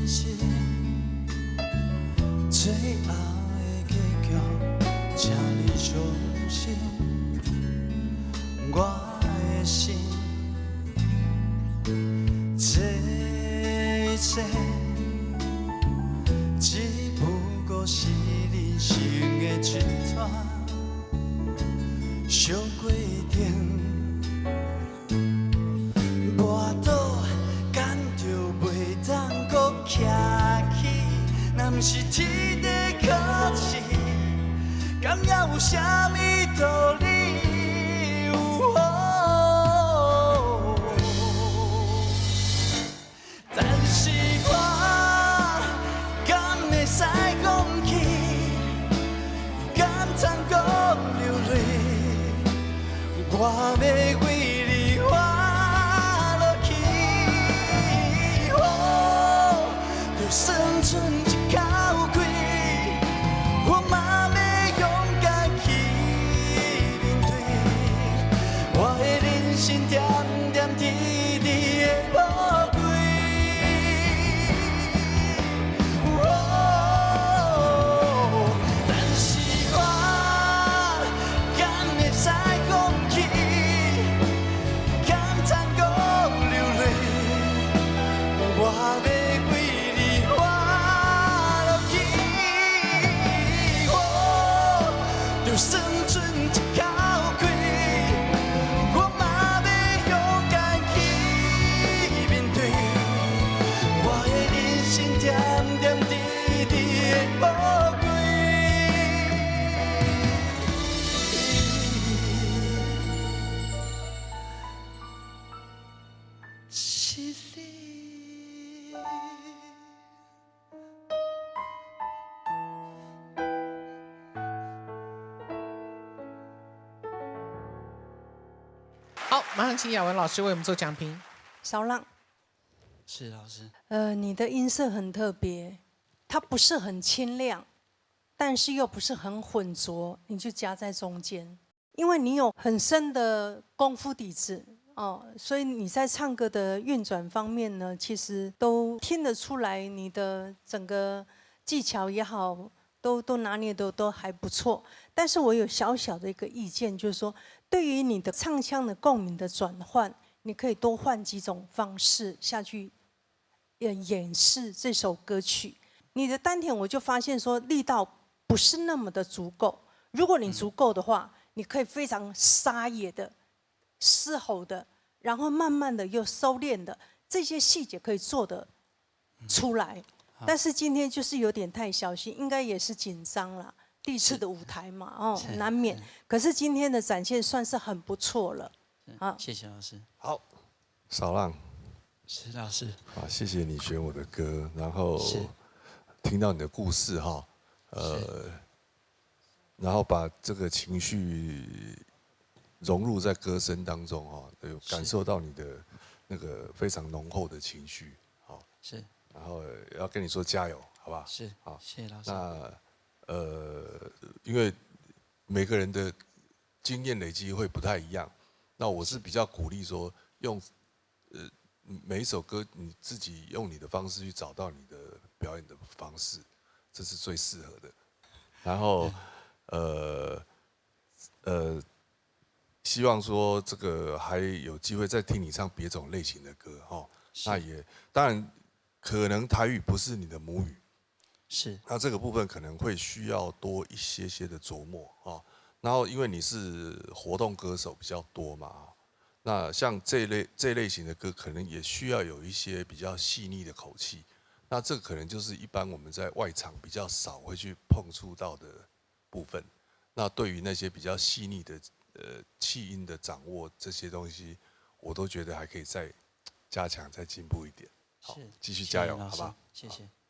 生最后的结局，请你相信我的心。这一切只不过是人生的一段小过程。 跋倒，干就袂当搁徛起，若毋是天地可惜，敢也有啥物道理？但是我敢会使讲起，敢通讲流泪，我要为你活。 就算剩一口气，我嘛要勇敢去面对。我的人生点点滴滴的宝贵。但是我敢会使讲起，敢通讲流泪，我要。 就算剩一口气，我嘛要勇敢去面对。我的人生点点滴滴的宝贵。是你。 好，马上请雅文老师为我们做讲评。小浪，是老师。你的音色很特别，它不是很清亮，但是又不是很浑浊，你就夹在中间。因为你有很深的功夫底子哦，所以你在唱歌的运转方面呢，其实都听得出来，你的整个技巧也好，都拿捏的都还不错。但是我有小小的一个意见，就是说。 对于你的唱腔的共鸣的转换，你可以多换几种方式下去演示这首歌曲。你的丹田我就发现说力道不是那么的足够。如果你足够的话，你可以非常沙哑的、嘶吼的，然后慢慢的又收敛的，这些细节可以做得出来。但是今天就是有点太小心，应该也是紧张了。 第一次的舞台嘛，哦，难免。可是今天的展现算是很不错了，啊，谢谢老师。好，少浪，是老师。啊，谢谢你选我的歌，然后听到你的故事哈，然后把这个情绪融入在歌声当中哈，有感受到你的那个非常浓厚的情绪，好，是，然后要跟你说加油，好不好？是，好，谢谢老师。那。 因为每个人的经验累积会不太一样，那我是比较鼓励说用，每一首歌你自己用你的方式去找到你的表演的方式，这是最适合的。然后，希望说这个还有机会再听你唱别种类型的歌哈。那也当然，可能台语不是你的母语。 是，那这个部分可能会需要多一些的琢磨啊。然后，因为你是活动歌手比较多嘛，那像这一类型的歌，可能也需要有一些比较细腻的口气。那这个可能就是一般我们在外场比较少会去碰触到的部分。那对于那些比较细腻的气音的掌握这些东西，我都觉得还可以再加强、再进步一点。好，继续加油，好不好？谢谢。